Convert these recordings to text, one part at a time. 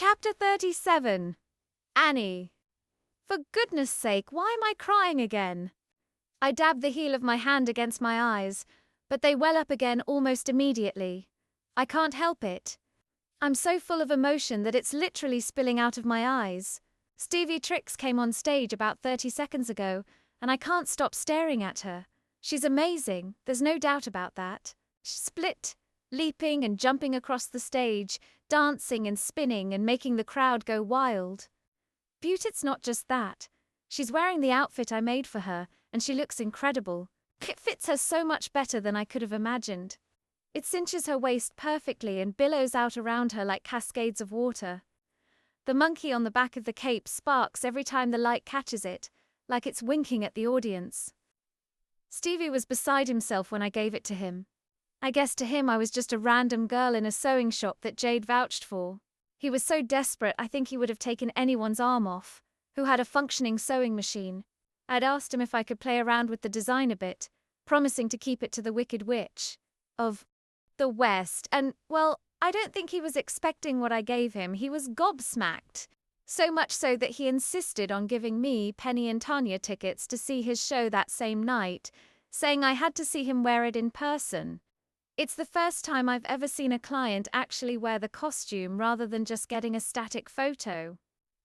Chapter 37. Annie. For goodness sake, why am I crying again? I dab the heel of my hand against my eyes, but they well up again almost immediately. I can't help it. I'm so full of emotion that it's literally spilling out of my eyes. Stevie Tricks came on stage about 30 seconds ago, and I can't stop staring at her. She's amazing, there's no doubt about that. Split, leaping and jumping across the stage, dancing and spinning and making the crowd go wild. Beauty's not just that. She's wearing the outfit I made for her, and she looks incredible. It fits her so much better than I could have imagined. It cinches her waist perfectly and billows out around her like cascades of water. The monkey on the back of the cape sparks every time the light catches it, like it's winking at the audience. Stevie was beside himself when I gave it to him. I guess to him I was just a random girl in a sewing shop that Jade vouched for. He was so desperate I think he would have taken anyone's arm off, who had a functioning sewing machine. I'd asked him if I could play around with the design a bit, promising to keep it to the Wicked Witch of the West, and, well, I don't think he was expecting what I gave him. He was gobsmacked. So much so that he insisted on giving me, Penny and Tanya tickets to see his show that same night, saying I had to see him wear it in person. It's the first time I've ever seen a client actually wear the costume rather than just getting a static photo.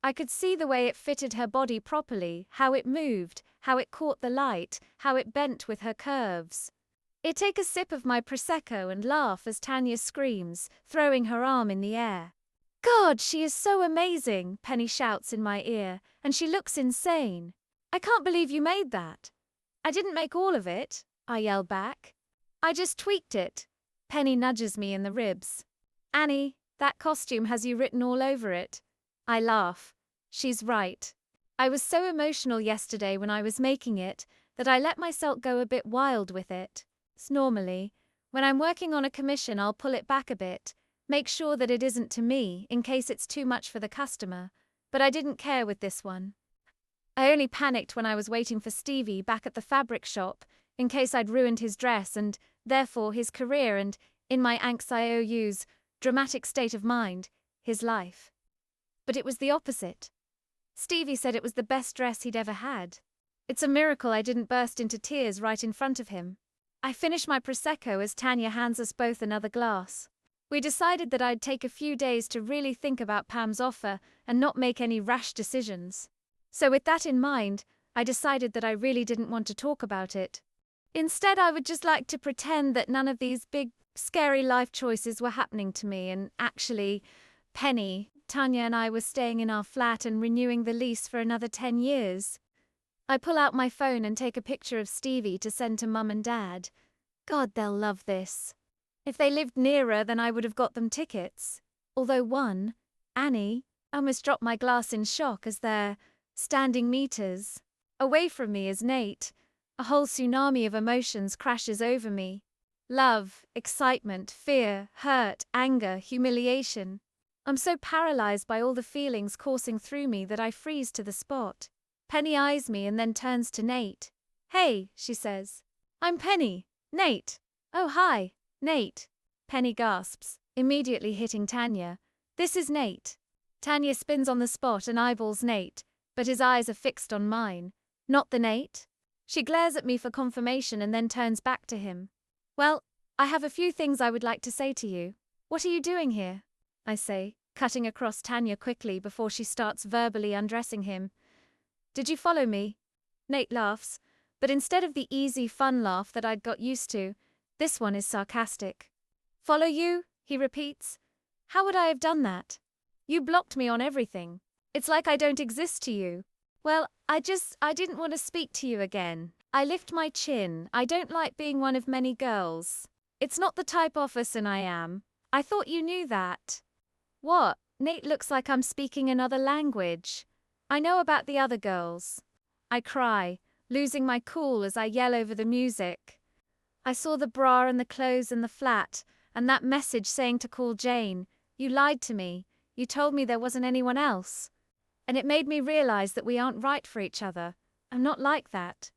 I could see the way it fitted her body properly, how it moved, how it caught the light, how it bent with her curves. I take a sip of my Prosecco and laugh as Tanya screams, throwing her arm in the air. God, she is so amazing, Penny shouts in my ear, and she looks insane. I can't believe you made that. I didn't make all of it, I yell back. I just tweaked it. Penny nudges me in the ribs. Annie, that costume has you written all over it. I laugh. She's right. I was so emotional yesterday when I was making it that I let myself go a bit wild with it. Normally, when I'm working on a commission, I'll pull it back a bit, make sure that it isn't to me in case it's too much for the customer, but I didn't care with this one. I only panicked when I was waiting for Stevie back at the fabric shop in case I'd ruined his dress and, therefore, his career and, in my anxious, dramatic state of mind, his life. But it was the opposite. Stevie said it was the best dress he'd ever had. It's a miracle I didn't burst into tears right in front of him. I finish my Prosecco as Tanya hands us both another glass. We decided that I'd take a few days to really think about Pam's offer and not make any rash decisions. So with that in mind, I decided that I really didn't want to talk about it. Instead, I would just like to pretend that none of these big, scary life choices were happening to me, and actually, Penny, Tanya and I were staying in our flat and renewing the lease for another 10 years. I pull out my phone and take a picture of Stevie to send to Mum and Dad. God, they'll love this. If they lived nearer, then I would have got them tickets. Although one, Annie, almost dropped my glass in shock as they're standing meters away from me is Nate. A whole tsunami of emotions crashes over me. Love, excitement, fear, hurt, anger, humiliation. I'm so paralyzed by all the feelings coursing through me that I freeze to the spot. Penny eyes me and then turns to Nate. Hey, she says. I'm Penny. Nate. Oh, hi, Nate. Penny gasps, immediately hitting Tanya. This is Nate. Tanya spins on the spot and eyeballs Nate, but his eyes are fixed on mine. Not the Nate. She glares at me for confirmation and then turns back to him. Well, I have a few things I would like to say to you. What are you doing here? I say, cutting across Tanya quickly before she starts verbally undressing him. Did you follow me? Nate laughs, but instead of the easy, fun laugh that I'd got used to, this one is sarcastic. Follow you? He repeats. How would I have done that? You blocked me on everything. It's like I don't exist to you. Well, I didn't want to speak to you again. I lift my chin. I don't like being one of many girls. It's not the type of person I am. I thought you knew that. What? Nate looks like I'm speaking another language. I know about the other girls. I cry, losing my cool as I yell over the music. I saw the bra and the clothes in the flat, and that message saying to call Jane. You lied to me. You told me there wasn't anyone else. And it made me realize that we aren't right for each other. I'm not like that.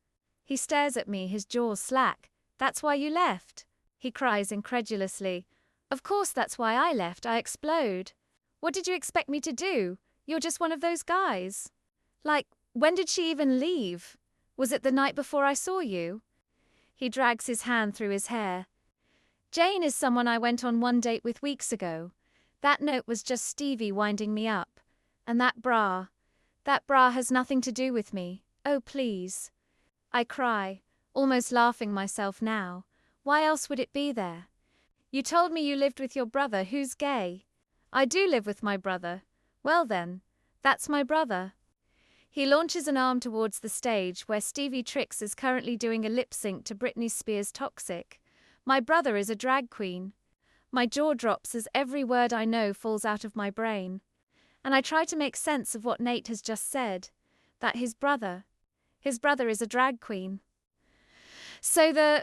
He stares at me, his jaws slack. That's why you left? He cries incredulously. Of course that's why I left. I explode. What did you expect me to do? You're just one of those guys. Like, when did she even leave? Was it the night before I saw you? He drags his hand through his hair. Jane is someone I went on one date with weeks ago. That note was just Stevie winding me up. And that bra has nothing to do with me. Oh, please. I cry, almost laughing myself now. Why else would it be there? You told me you lived with your brother who's gay. I do live with my brother. Well then, that's my brother. He launches an arm towards the stage where Stevie Tricks is currently doing a lip sync to Britney Spears' Toxic. My brother is a drag queen. My jaw drops as every word I know falls out of my brain. And I try to make sense of what Nate has just said. That his brother is a drag queen. So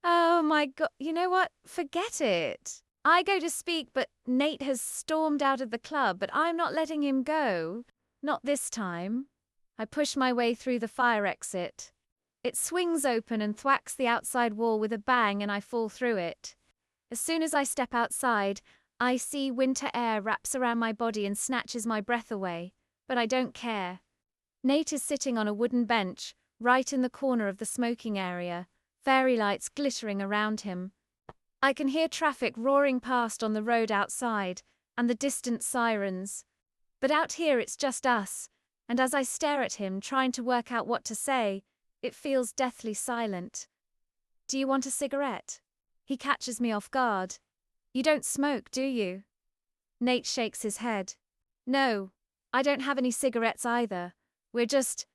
oh my god, you know what? Forget it. I go to speak, but Nate has stormed out of the club, but I'm not letting him go. Not this time. I push my way through the fire exit. It swings open and thwacks the outside wall with a bang, and I fall through it. As soon as I step outside, I see winter air wraps around my body and snatches my breath away, but I don't care. Nate is sitting on a wooden bench, right in the corner of the smoking area, fairy lights glittering around him. I can hear traffic roaring past on the road outside, and the distant sirens. But out here it's just us, and as I stare at him, trying to work out what to say, it feels deathly silent. Do you want a cigarette? He catches me off guard. You don't smoke, do you? Nate shakes his head. No, I don't have any cigarettes either. We're just,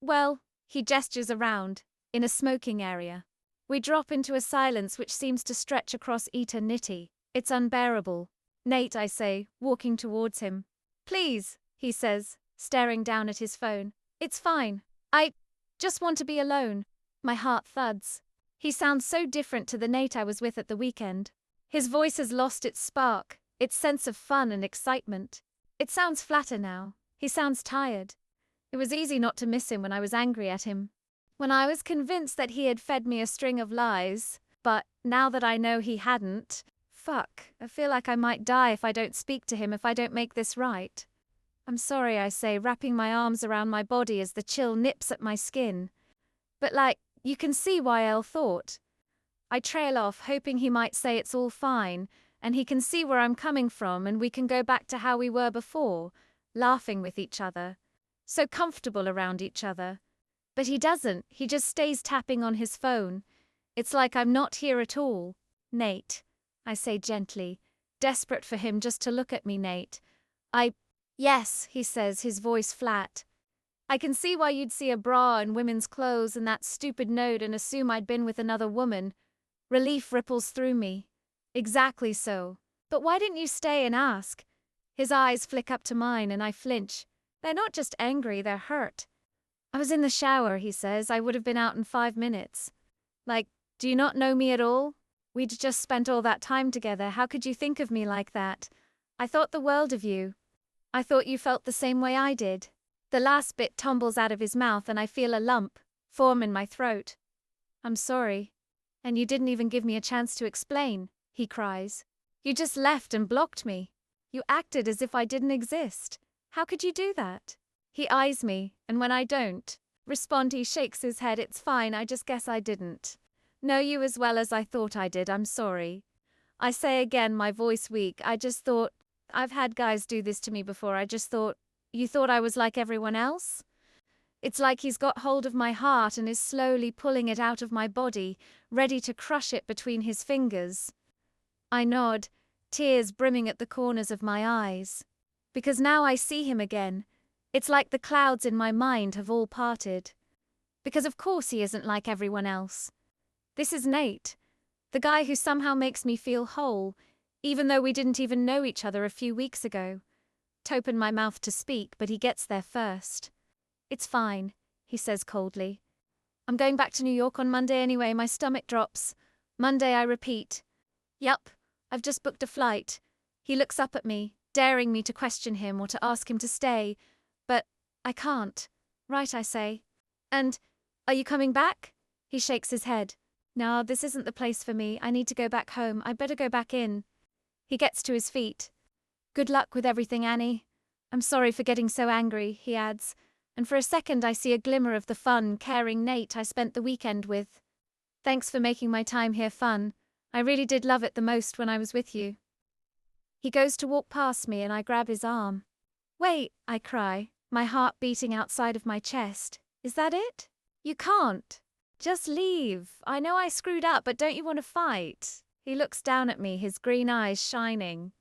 well, he gestures around, in a smoking area. We drop into a silence which seems to stretch across eternity. It's unbearable. Nate, I say, walking towards him. Please, he says, staring down at his phone. It's fine. I just want to be alone. My heart thuds. He sounds so different to the Nate I was with at the weekend. His voice has lost its spark, its sense of fun and excitement. It sounds flatter now. He sounds tired. It was easy not to miss him when I was angry at him. When I was convinced that he had fed me a string of lies, but now that I know he hadn't, fuck, I feel like I might die if I don't speak to him, if I don't make this right. I'm sorry, I say, wrapping my arms around my body as the chill nips at my skin. But you can see why Elle thought. I trail off, hoping he might say it's all fine, and he can see where I'm coming from and we can go back to how we were before, laughing with each other. So comfortable around each other. But he doesn't, he just stays tapping on his phone. It's like I'm not here at all. Nate, I say gently, desperate for him just to look at me, Nate. Yes, he says, his voice flat. I can see why you'd see a bra and women's clothes and that stupid note and assume I'd been with another woman. Relief ripples through me. Exactly so. But why didn't you stay and ask? His eyes flick up to mine and I flinch. They're not just angry, they're hurt. I was in the shower, he says. I would have been out in 5 minutes. Do you not know me at all? We'd just spent all that time together. How could you think of me like that? I thought the world of you. I thought you felt the same way I did. The last bit tumbles out of his mouth and I feel a lump form in my throat. I'm sorry. And you didn't even give me a chance to explain, he cries. You just left and blocked me. You acted as if I didn't exist. How could you do that? He eyes me, and when I don't respond, he shakes his head. It's fine, I just guess I didn't know you as well as I thought I did. I'm sorry. I say again, my voice weak. I just thought, I've had guys do this to me before. I just thought, you thought I was like everyone else? It's like he's got hold of my heart and is slowly pulling it out of my body, ready to crush it between his fingers. I nod, tears brimming at the corners of my eyes. Because now I see him again. It's like the clouds in my mind have all parted. Because of course he isn't like everyone else. This is Nate, the guy who somehow makes me feel whole, even though we didn't even know each other a few weeks ago. Open my mouth to speak, but he gets there first. It's fine, he says coldly. I'm going back to New York on Monday anyway. My stomach drops. Monday, I repeat. Yup, I've just booked a flight. He looks up at me, daring me to question him or to ask him to stay. But I can't. Right, I say. And, are you coming back? He shakes his head. No, this isn't the place for me. I need to go back home. I better go back in. He gets to his feet. Good luck with everything, Annie. I'm sorry for getting so angry, he adds, and for a second I see a glimmer of the fun, caring Nate I spent the weekend with. Thanks for making my time here fun. I really did love it the most when I was with you. He goes to walk past me and I grab his arm. Wait, I cry, my heart beating outside of my chest. Is that it? You can't. Just leave. I know I screwed up, but don't you want to fight? He looks down at me, his green eyes shining.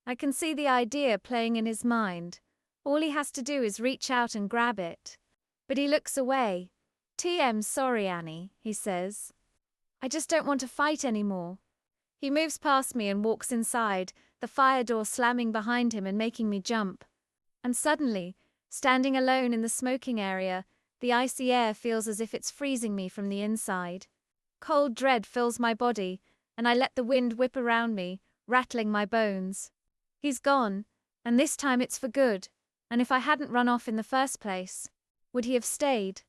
I can see the idea playing in his mind. All he has to do is reach out and grab it. But he looks away. TM, sorry, Annie, he says. I just don't want to fight anymore. He moves past me and walks inside, the fire door slamming behind him and making me jump. And suddenly, standing alone in the smoking area, the icy air feels as if it's freezing me from the inside. Cold dread fills my body, and I let the wind whip around me, rattling my bones. He's gone, and this time it's for good. And if I hadn't run off in the first place, would he have stayed?